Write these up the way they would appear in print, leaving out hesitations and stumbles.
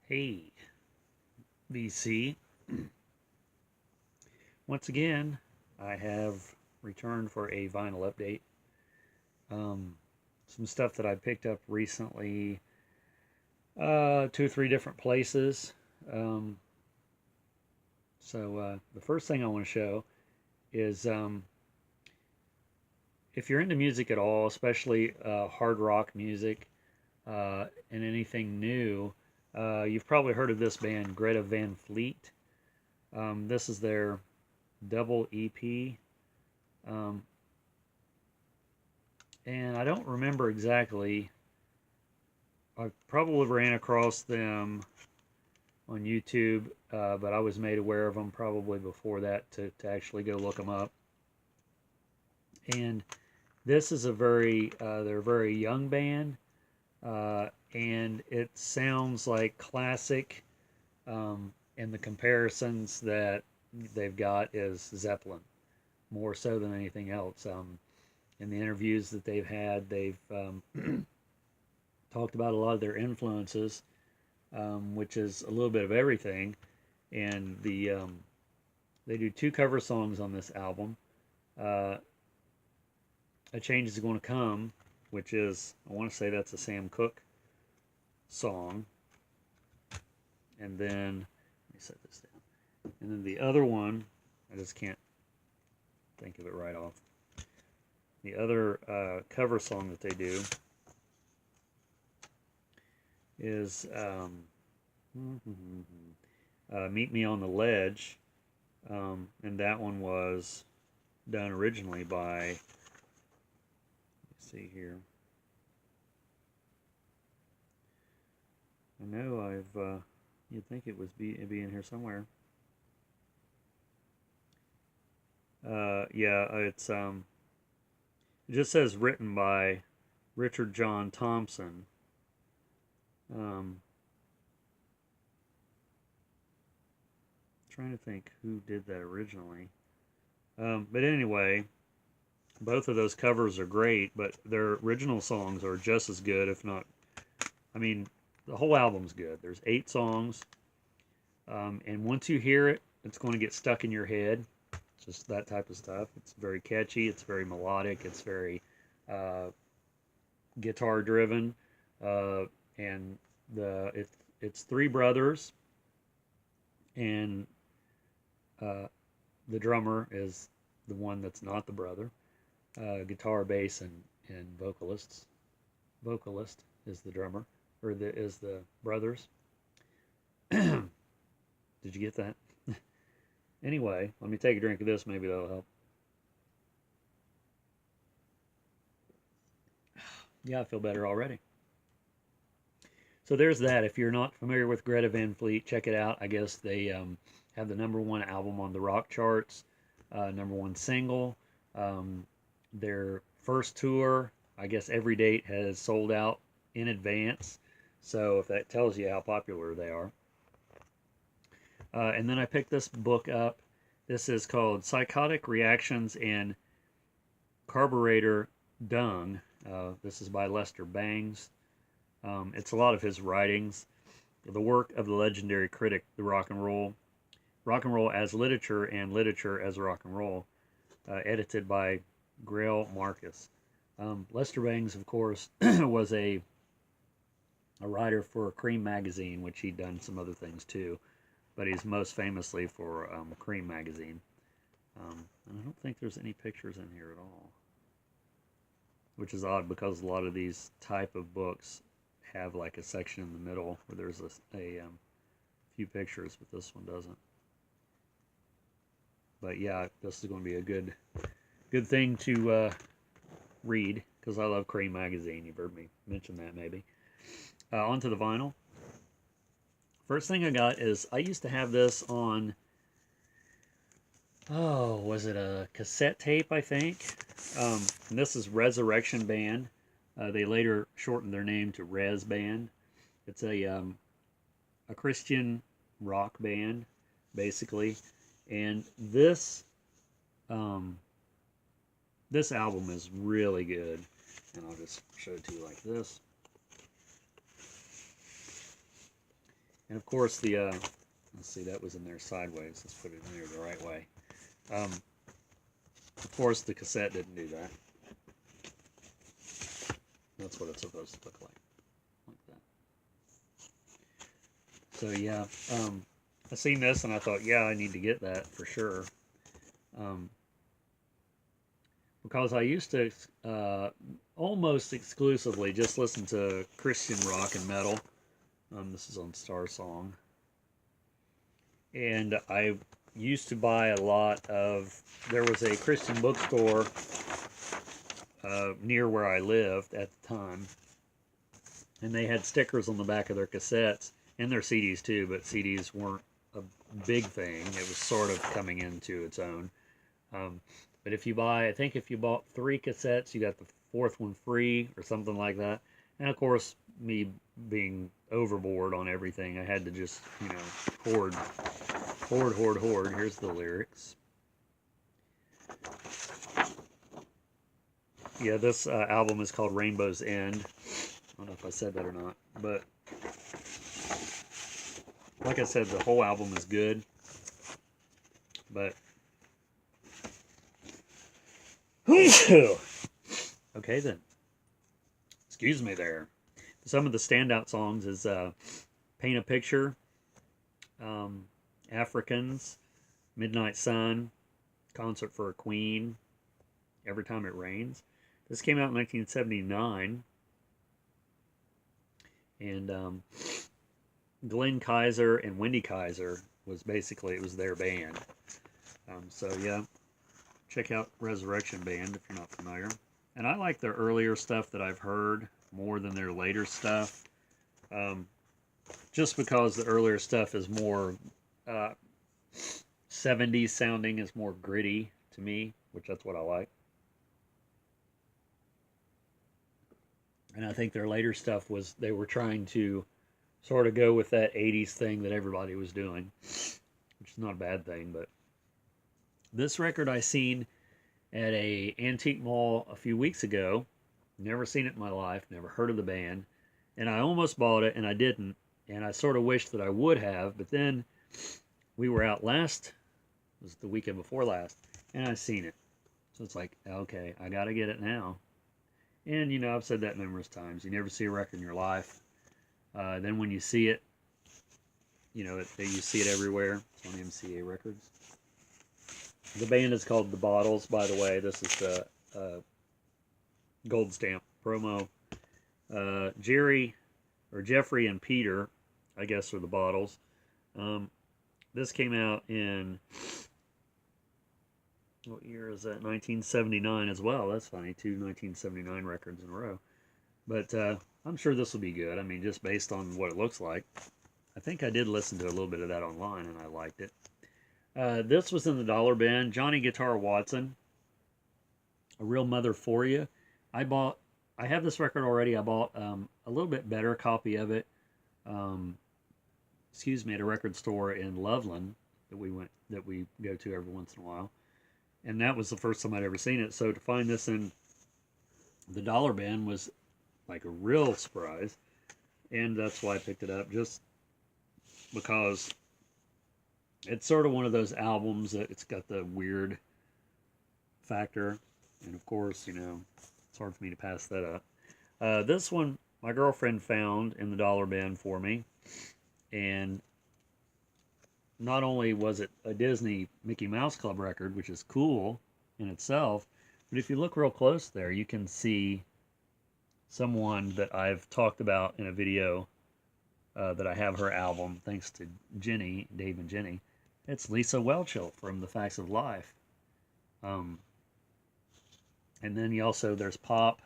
Hey, BC. Once again, I have returned for a vinyl update. Um, some stuff that I picked up recently, two or three different places. Um, the first thing I want to show is if you're into music at all, especially hard rock music and anything new, you've probably heard of this band, Greta Van Fleet. This is their double EP. Um, and I don't remember exactly. I probably ran across them on YouTube, but I was made aware of them probably before that to actually go look them up. And this is they're a very young band, and it sounds like classic. And the comparisons that they've got is Zeppelin, more so than anything else. In the interviews that they've had, they've talked about a lot of their influences, which is a little bit of everything. And they do two cover songs on this album. Uh, a Change Is Going to Come, which is, I want to say that's a Sam Cooke song. And then, let me set this down. And then the other one, I just can't think of it right off. The other cover song that they do is Meet Me on the Ledge. And that one was done originally by, let's see here. I know you'd think it'd be in here somewhere. It just says written by Richard John Thompson. Trying to think who did that originally. But anyway, both of those covers are great, but their original songs are just as good, if not. I mean, the whole album's good. There's 8 songs, and once you hear it, it's going to get stuck in your head. It's just that type of stuff. It's very catchy. It's very melodic. It's very guitar driven, and it's 3 brothers, and the drummer is the one that's not the brother. Guitar, bass, and vocalist is the drummer, or is the brothers. Did you get that? Anyway, let me take a drink of this. Maybe that'll help. Yeah, I feel better already. So there's that. If you're not familiar with Greta Van Fleet, check it out. I guess they have the #1 album on the rock charts, #1 single. Their first tour, I guess every date has sold out in advance. So if that tells you how popular they are. And then I picked this book up. This is called Psychotic Reactions and Carburetor Dung. This is by Lester Bangs. It's a lot of his writings. The work of the legendary critic, the rock and roll as literature and literature as rock and roll, edited by Grail Marcus. Lester Bangs, of course, was a writer for Cream magazine, which he'd done some other things too, but he's most famously for Cream magazine. And I don't think there's any pictures in here at all, which is odd because a lot of these type of books have like a section in the middle where there's a few pictures, but this one doesn't. But yeah, this is going to be a good thing to read because I love Cream magazine. You've heard me mention that maybe. Onto the vinyl. First thing I got is I used to have this on. Oh, was it a cassette tape? I think. And this is Resurrection Band. They later shortened their name to Res Band. It's a Christian rock band, basically. And this this album is really good. And I'll just show it to you like this. And of course the, let's see, that was in there sideways. Let's put it in there the right way. Of course the cassette didn't do that. That's what it's supposed to look like that. So yeah, I seen this and I thought, yeah, I need to get that for sure. Because I used to almost exclusively just listen to Christian rock and metal. This is on Star Song. And I used to buy a lot of, there was a Christian bookstore near where I lived at the time. And they had stickers on the back of their cassettes and their CDs too, but CDs weren't a big thing. It was sort of coming into its own. But if you buy, I think if you bought 3 cassettes, you got the 4th one free or something like that. And of course, me being overboard on everything, I had to just, you know, hoard. Here's the lyrics. Yeah, this album is called Rainbow's End. I don't know if I said that or not, but like I said, the whole album is good. But okay then. Excuse me there. Some of the standout songs is Paint a Picture, Africans, Midnight Sun, Concert for a Queen, Every Time It Rains. This came out in 1979. And Glenn Kaiser and Wendy Kaiser was basically, it was their band. So yeah, check out Resurrection Band if you're not familiar. And I like their earlier stuff that I've heard more than their later stuff. Just because the earlier stuff is more 70s sounding, is more gritty to me, which that's what I like. And I think their later stuff was, they were trying to sort of go with that 80s thing that everybody was doing, which is not a bad thing. But this record I seen at a antique mall a few weeks ago. Never seen it in my life, never heard of the band, and I almost bought it and I didn't, and I sort of wished that I would have. But then we were out last, it was the weekend before last, and I seen it. So it's like, okay, I gotta get it now. And you know, I've said that numerous times, you never see a record in your life, then when you see it, you know, you see it everywhere. It's on MCA Records. The band is called The Bottles, by the way. This is the gold stamp promo. Jeffrey and Peter, I guess, are the Bottles. This came out in, what year is that? 1979 as well. That's funny, 2 1979 records in a row. But I'm sure this will be good. I mean, just based on what it looks like. I think I did listen to a little bit of that online and I liked it. This was in the dollar bin. Johnny Guitar Watson, A Real Mother for You. I have this record already. I bought a little bit better copy of it, at a record store in Loveland that we go to every once in a while. And that was the first time I'd ever seen it. So to find this in the dollar bin was like a real surprise. And that's why I picked it up, just because it's sort of one of those albums that it's got the weird factor. And of course, you know, it's hard for me to pass that up. This one, my girlfriend found in the dollar bin for me. And not only was it a Disney Mickey Mouse Club record, which is cool in itself, but if you look real close there, you can see someone that I've talked about in a video that I have her album, thanks to Jenny, Dave and Jenny. It's Lisa Whelchel from The Facts of Life. And then there's Pop.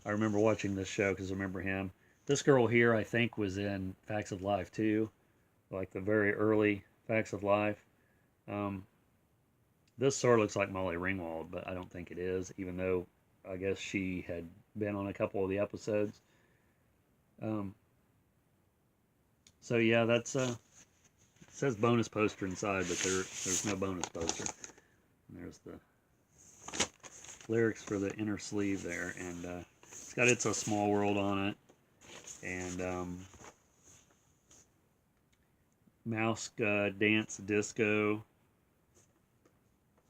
I remember watching this show because I remember him. This girl here, I think, was in Facts of Life too, like the very early Facts of Life. This sort of looks like Molly Ringwald, but I don't think it is, even though I guess she had been on a couple of the episodes. So yeah, that's it says bonus poster inside, but there's no bonus poster. And there's the lyrics for the inner sleeve there, and it's got It's a Small World on it, and Mouse Dance Disco,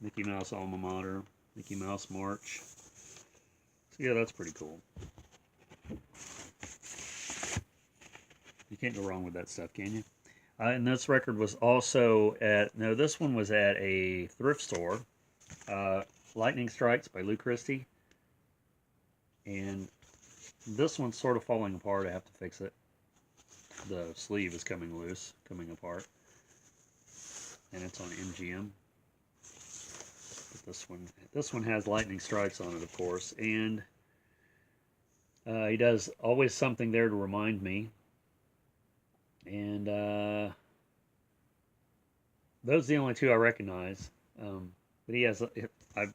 Mickey Mouse Alma Mater, Mickey Mouse March. So yeah, that's pretty cool. You can't go wrong with that stuff, can you? And this record was also at, no, this one was at a thrift store. Lightning Strikes by Lou Christie. And this one's sort of falling apart. I have to fix it. The sleeve is coming loose, coming apart. And it's on MGM. But this one has Lightning Strikes on it, of course. And he does Always Something There to Remind Me. And those are the only two I recognize. But he has, I've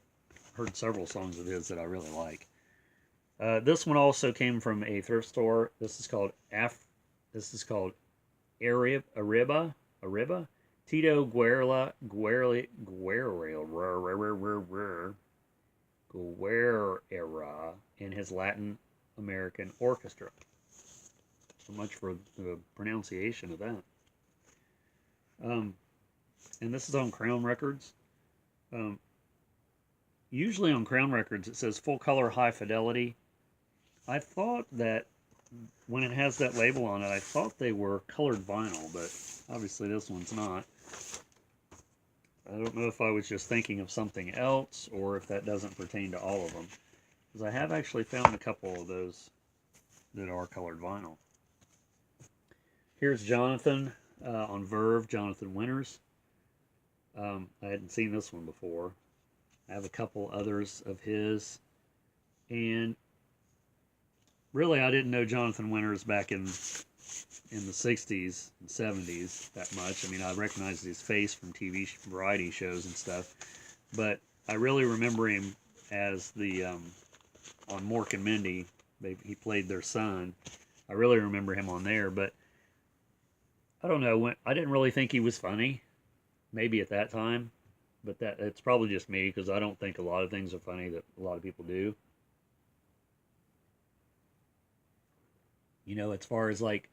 heard several songs of his that I really like. This one also came from a thrift store. This is called Arriba. Tito Guerra, and his Latin American Orchestra. So much for the pronunciation of that. And this is on Crown Records. Usually on Crown Records it says full color, high fidelity. I thought that when it has that label on it, I thought they were colored vinyl, but obviously this one's not. I don't know if I was just thinking of something else or if that doesn't pertain to all of them, because I have actually found a couple of those that are colored vinyl. Here's Jonathan on Verve, Jonathan Winters. I hadn't seen this one before. I have a couple others of his, and really I didn't know Jonathan Winters back in the 60s and 70s that much. I mean, I recognized his face from TV variety shows and stuff, but I really remember him as the on Mork and Mindy. He played their son. I really remember him on there, but I don't know, I didn't really think he was funny, maybe at that time, but it's probably just me, because I don't think a lot of things are funny that a lot of people do. You know, as far as like,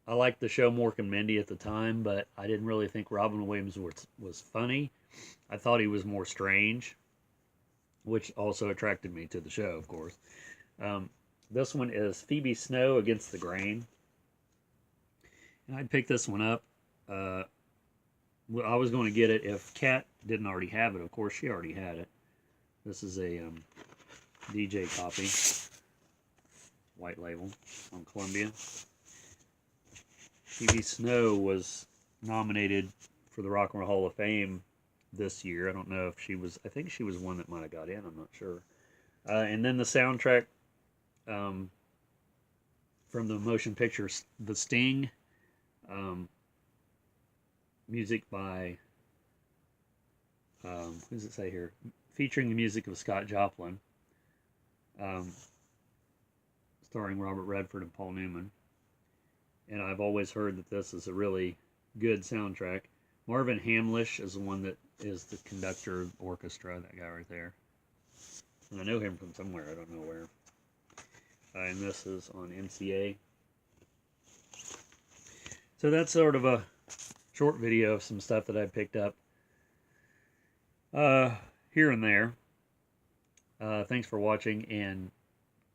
I liked the show Mork and Mindy at the time, but I didn't really think Robin Williams was funny. I thought he was more strange, which also attracted me to the show, of course. This one is Phoebe Snow, Against the Grain. And I'd pick this one up. I was going to get it if Kat didn't already have it. Of course, she already had it. This is a DJ copy. White label on Columbia. Phoebe Snow was nominated for the Rock and Roll Hall of Fame this year. I don't know if she was. I think she was one that might have got in. I'm not sure. And then the soundtrack from the motion picture The Sting. Music by, what does it say here? Featuring the music of Scott Joplin, starring Robert Redford and Paul Newman. And I've always heard that this is a really good soundtrack. Marvin Hamlish is the one that is the conductor of the orchestra, that guy right there. And I know him from somewhere, I don't know where. And this is on MCA. So that's sort of a short video of some stuff that I picked up here and there. Thanks for watching, and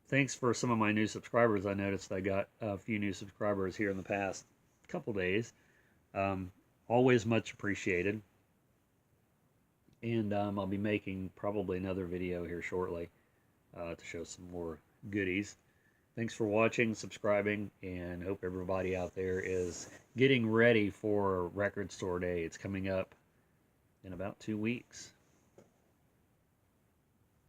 thanks for some of my new subscribers. I noticed I got a few new subscribers here in the past couple days. Always much appreciated. And I'll be making probably another video here shortly to show some more goodies. Thanks for watching, subscribing, and hope everybody out there is getting ready for Record Store Day. It's coming up in about 2 weeks.